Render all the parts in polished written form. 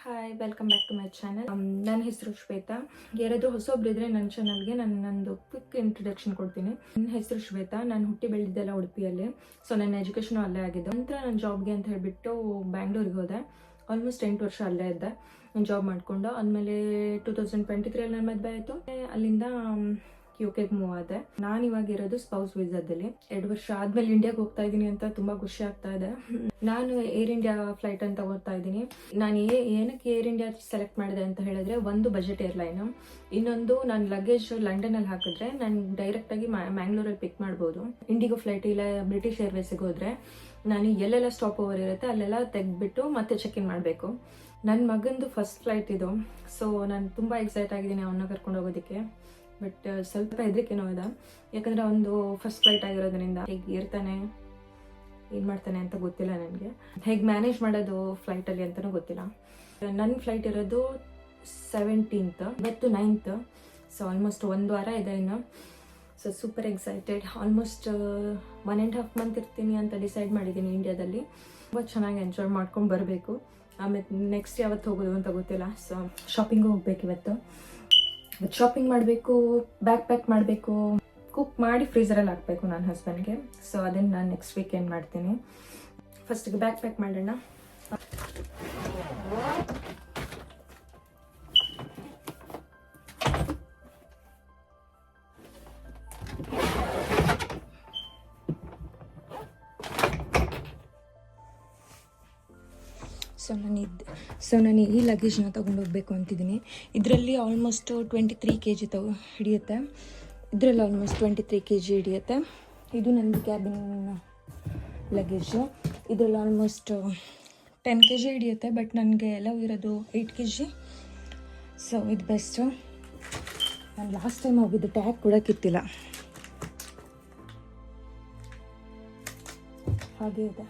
Hi, welcome back to my channel. ನನ್ನ ಹೆಸರು ಶ್ವೇತಾ. ಯಾರಾದರೂ ಹೊಸೊಬ್ರಿದ್ರೆ ನನ್ನ ಚಾನಲ್ಗೆ ನಂದು ಕ್ವಿಕ್ ಇಂಟ್ರೊಡಕ್ಷನ್ ಕೊಡ್ತೀನಿ. ನನ್ನ ಹೆಸರು ಶ್ವೇತಾ. ನಾನು ಹುಟ್ಟಿ ಬೆಳೆದಿದ್ದೆಲ್ಲ ಉಡುಪಿಯಲ್ಲಿ. ಸೊ ನನ್ನ ಎಜುಕೇಷನು ಅಲ್ಲೇ ಆಗಿದೆ. ನಂತರ ನಾನು ಜಾಬ್ಗೆ ಅಂತ ಹೇಳಿಬಿಟ್ಟು ಬ್ಯಾಂಗ್ಳೂರಿಗೆ ಹೋದೆ. ಆಲ್ಮೋಸ್ಟ್ 8 ವರ್ಷ ಅಲ್ಲೇ ಇದ್ದೆ. ನಾನು ಜಾಬ್ ಮಾಡಿಕೊಂಡು ಆದಮೇಲೆ 2023 ನನ್ನ ಮದುವೆ ಆಯಿತು. ಅಲ್ಲಿಂದ UK ಮೂವ್ ಆದೆ. ನಾನು ಇವಾಗ ಇರೋದು ಸ್ಪೌಸ್ ವೀಸಾದಲ್ಲಿ. 2 ವರ್ಷ ಆದ್ಮೇಲೆ ಇಂಡಿಯಾಗೆ ಹೋಗ್ತಾ ಇದ್ದೀನಿ ಅಂತ ತುಂಬಾ ಖುಷಿ ಆಗ್ತಾ ಇದೆ. ನಾನು ಏರ್ ಇಂಡಿಯಾ ಫ್ಲೈಟ್ ಅಂತ ತಗೋತಾ ಇದ್ದೀನಿ. ನಾನು ಏನಕ್ಕೆ ಏರ್ ಇಂಡಿಯಾ ಸೆಲೆಕ್ಟ್ ಮಾಡಿದೆ ಅಂತ ಹೇಳಿದ್ರೆ, ಒಂದು ಬಜೆಟ್ ಏರ್ಲೈನ್, ಇನ್ನೊಂದು ನಾನು ಲಗೇಜ್ ಲಂಡನ್ ಅಲ್ಲಿ ಹಾಕಿದ್ರೆ ನಾನು ಡೈರೆಕ್ಟ್ ಆಗಿ ಮ್ಯಾಂಗ್ಳೂರಲ್ಲಿ ಪಿಕ್ ಮಾಡ್ಬೋದು. ಇಂಡಿಗೋ ಫ್ಲೈಟ್ ಇಲ್ಲ ಬ್ರಿಟಿಷ್ ಏರ್ವೇಸ್ಗೆ ಹೋದ್ರೆ ನಾನು ಎಲ್ಲೆಲ್ಲ ಸ್ಟಾಪ್ ಓವರ್ ಇರುತ್ತೆ ಅಲ್ಲೆಲ್ಲ ತೆಗೆದ್ಬಿಟ್ಟು ಮತ್ತೆ ಚೆಕ್ ಇನ್ ಮಾಡಬೇಕು. ನನ್ನ ಮಗಂದು ಫಸ್ಟ್ ಫ್ಲೈಟ್ ಇದು. ಸೊ ನಾನು ತುಂಬ ಎಕ್ಸೈಟ್ ಆಗಿದ್ದೀನಿ ಅವನ್ನ ಕರ್ಕೊಂಡು ಹೋಗೋದಕ್ಕೆ. ಬಟ್ ಸ್ವಲ್ಪ ಹೆದರಿಕೆನೋ ಇದೆ, ಯಾಕಂದರೆ ಒಂದು ಫಸ್ಟ್ ಫ್ಲೈಟ್ ಆಗಿರೋದ್ರಿಂದ ಹೇಗೆ ಇರ್ತಾನೆ, ಏನು ಮಾಡ್ತಾನೆ ಅಂತ ಗೊತ್ತಿಲ್ಲ ನನಗೆ. ಹೇಗೆ ಮ್ಯಾನೇಜ್ ಮಾಡೋದು ಫ್ಲೈಟಲ್ಲಿ ಅಂತಲೂ ಗೊತ್ತಿಲ್ಲ. ನನ್ನ ಫ್ಲೈಟ್ ಇರೋದು 17th, ಇವತ್ತು 9th. ಸೊ ಆಲ್ಮೋಸ್ಟ್ 1 ವಾರ ಇದೆ ಇನ್ನು. So super excited. Almost 1.5 month ಇರ್ತೀನಿ ಅಂತ ಡಿಸೈಡ್ ಮಾಡಿದ್ದೀನಿ ಇಂಡಿಯಾದಲ್ಲಿ. ತುಂಬ ಚೆನ್ನಾಗಿ ಎಂಜಾಯ್ ಮಾಡ್ಕೊಂಡು ಬರಬೇಕು. ಆಮೇಲೆ ನೆಕ್ಸ್ಟ್ ಯಾವತ್ತು ಹೋಗೋದು ಅಂತ ಗೊತ್ತಿಲ್ಲ. ಸೊ ಶಾಪಿಂಗು ಹೋಗ್ಬೇಕು ಇವತ್ತು ಶಾಪಿಂಗ್ ಮಾಡಬೇಕು, ಬ್ಯಾಗ್ ಪ್ಯಾಕ್ ಮಾಡಬೇಕು, ಕುಕ್ ಮಾಡಿ ಫ್ರೀಸರಲ್ಲಿ ಹಾಕಬೇಕು ನನ್ನ ಹಸ್ಬೆಂಡ್ಗೆ. ಸೊ ಅದನ್ನು ನಾನು ನೆಕ್ಸ್ಟ್ ವೀಕೆಂಡ್ ಮಾಡ್ತೀನಿ. ಫಸ್ಟಿಗೆ ಬ್ಯಾಗ್ ಪ್ಯಾಕ್ ಮಾಡೋಣ. ಸೊ ನಾನು ಈ ಲಗೇಜ್ನ ತೊಗೊಂಡು ಹೋಗಬೇಕು ಅಂತಿದ್ದೀನಿ. ಇದರಲ್ಲಿ ಆಲ್ಮೋಸ್ಟ್ 23 kg ಹಿಡಿಯುತ್ತೆ. ಇದರಲ್ಲಿ ಆಲ್ಮೋಸ್ಟ್ 23 kg ಹಿಡಿಯುತ್ತೆ. ಇದು ನನ್ನದು ಕ್ಯಾಬಿನ್ ಲಗೇಜು. ಇದರಲ್ಲಿ ಆಲ್ಮೋಸ್ಟ್ 10 kg ಹಿಡಿಯುತ್ತೆ. ಬಟ್ ನನಗೆ ಎಲ್ಲ ಇರೋದು 8 kg. ಸೊ ಇದು ಬೆಸ್ಟು. ನಾನು ಲಾಸ್ಟ್ ಟೈಮ್ ಹೋಗಿದ್ದು ಟ್ಯಾಗ್ ಕೂಡ ಕಿತ್ತಿಲ್ಲ, ಹಾಗೆ ಇದೆ.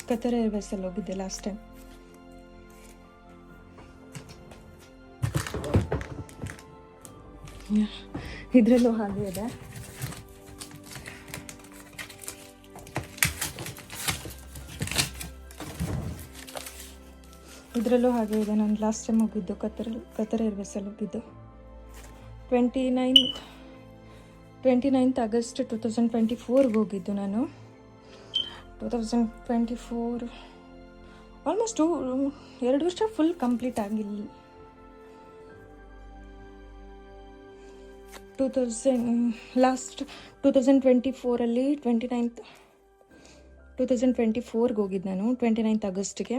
ಕತಾರ್ ಏರ್ವೇಸಲ್ಲಿ ಹೋಗಿದ್ದೆ ಲಾಸ್ಟ್ ಟೈಮ್. ಇದರಲ್ಲೂ ಹಾಗೆ ಇದೆ. ಇದರಲ್ಲೂ ಹಾಗೆ ಇದೆ. ನಾನು ಲಾಸ್ಟ್ ಟೈಮ್ ಹೋಗಿದ್ದು ಕತಾರ್ ಏರ್ವೇಸಲ್ಲಿ ಹೋಗಿದ್ದು 29th August 2024 ಹೋಗಿದ್ದು ನಾನು. 2024 ಆಲ್ಮೋಸ್ಟ್ 2 ವರ್ಷ ಫುಲ್ ಕಂಪ್ಲೀಟ್ ಆಗಿಲ್ಲ. 2024ಅಲ್ಲಿ 2024ಗೆ ಹೋಗಿದ್ದು ನಾನು 29th Augustಗೆ.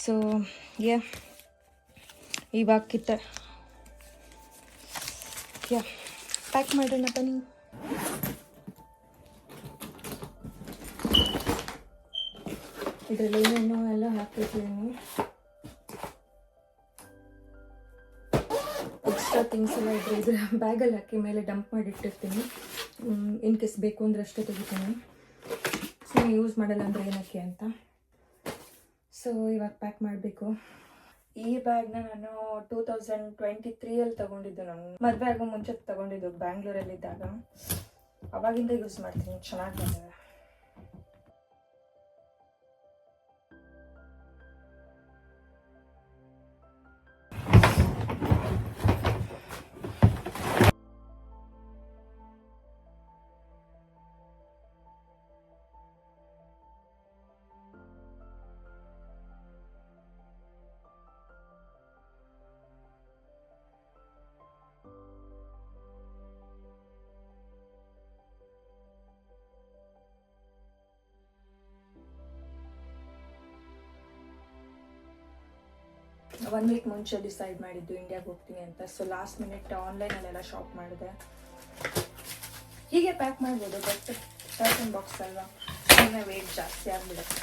ಸೊ ಇವಾಗ ಪ್ಯಾಕ್ ಮಾಡೋಣ ಬನ್ನಿ. ಇದರಲ್ಲಿ ಏನೇನೋ ಎಲ್ಲ ಹಾಕಿದ್ದೀನಿ. ಎಕ್ಸ್ಟ್ರಾ ಥಿಂಗ್ಸ್ ಎಲ್ಲ ಇದ್ರೆ ಬ್ಯಾಗಲ್ಲಿ ಹಾಕಿ ಮೇಲೆ ಡಂಪ್ ಮಾಡಿಟ್ಟಿರ್ತೀನಿ. ಇನ್ ಕೇಸ್ ಬೇಕು ಅಂದರೆ ಅಷ್ಟೇ ತೆಗಿತೀನಿ, ಸುಮ್ಮನೆ ಯೂಸ್ ಮಾಡಲ್ಲ ಅಂದರೆ ಏನಕ್ಕೆ ಅಂತ. ಸೊ ಇವಾಗ ಪ್ಯಾಕ್ ಮಾಡಬೇಕು. ಈ ಬ್ಯಾಗ್ನ ನಾನು 2023ಅಲ್ಲಿ ತೊಗೊಂಡಿದ್ದು. ನಾನು ಮದುವೆ ಆಗೋ ಮುಂಚೆ ತೊಗೊಂಡಿದ್ದು ಬ್ಯಾಂಗ್ಳೂರಲ್ಲಿದ್ದಾಗ. ಅವಾಗಿಂದ ಯೂಸ್ ಮಾಡ್ತೀನಿ, ಚೆನ್ನಾಗಿ ಬಂದಿದೆ. ಒನ್ ವೀಕ್ ಮುಂಚೆ ಡಿಸೈಡ್ ಮಾಡಿದ್ದು ಇಂಡಿಯಾಗೆ ಹೋಗ್ತೀನಿ ಅಂತ. ಸೊ ಲಾಸ್ಟ್ ಮಿನಿಟ್ ಆನ್ಲೈನಲ್ಲೆಲ್ಲ ಶಾಪ್ ಮಾಡಿದೆ. ಹೀಗೆ ಪ್ಯಾಕ್ ಮಾಡ್ಬೋದು, ಬಟ್ ಪ್ಯಾಕಿಂಗ್ ಬಾಕ್ಸ್ ಅಲ್ವಾ, ಸುಮ್ಮನೆ ವೇಟ್ ಜಾಸ್ತಿ ಆಗಿಬಿಡುತ್ತೆ.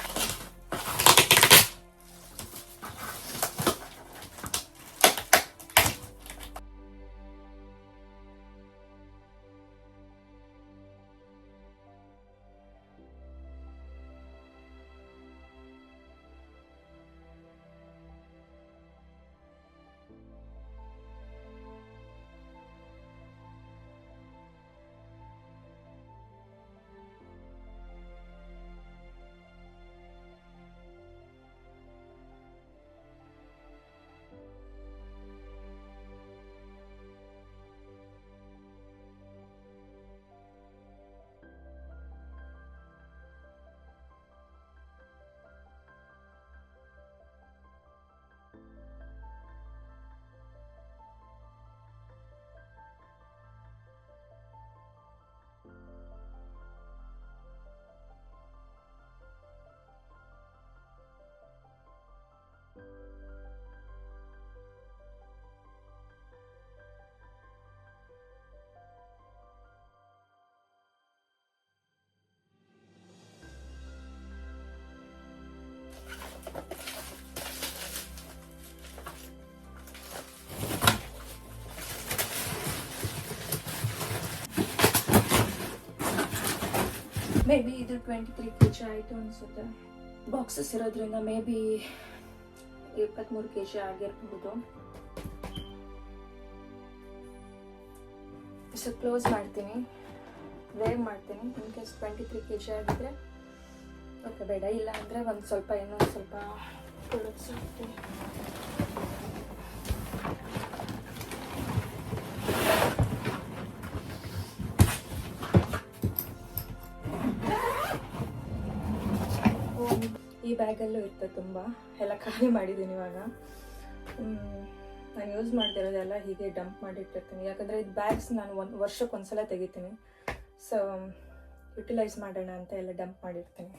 ಮೇ ಬಿ ಇದು 23 kg ಆಯಿತು ಅನಿಸುತ್ತೆ. ಬಾಕ್ಸಸ್ ಇರೋದ್ರಿಂದ ಮೇ ಬಿ 23 kg ಆಗಿರ್ಬೋದು. ಸೊ ಕ್ಲೋಸ್ ಮಾಡ್ತೀನಿ, ವೇವ್ ಮಾಡ್ತೀನಿ. ಇನ್ ಕೇಸ್ 23 kg ಆಗಿದ್ರೆ ಓಕೆ, ಬೇಡ. ಇಲ್ಲ ಅಂದರೆ ಒಂದು ಸ್ವಲ್ಪ ಇನ್ನೊಂದು ಸ್ವಲ್ಪ ಕೊಡಿಸ್ತೀನಿ. ಈ ಬ್ಯಾಗಲ್ಲೂ ಇರ್ತದೆ ತುಂಬ, ಎಲ್ಲ ಖಾಲಿ ಮಾಡಿದ್ದೀನಿ ಇವಾಗ. ನಾನು ಯೂಸ್ ಮಾಡ್ತಿರೋದೆಲ್ಲ ಹೀಗೆ ಡಂಪ್ ಮಾಡಿಟ್ಟಿರ್ತೀನಿ, ಯಾಕಂದರೆ ಇದು ಬ್ಯಾಗ್ಸ್ ನಾನು ವರ್ಷಕ್ಕೆ ಒಂದ್ಸಲ ತೆಗಿತೀನಿ. ಸೊ ಯುಟಿಲೈಸ್ ಮಾಡೋಣ ಅಂತ ಎಲ್ಲ ಡಂಪ್ ಮಾಡಿರ್ತೀನಿ.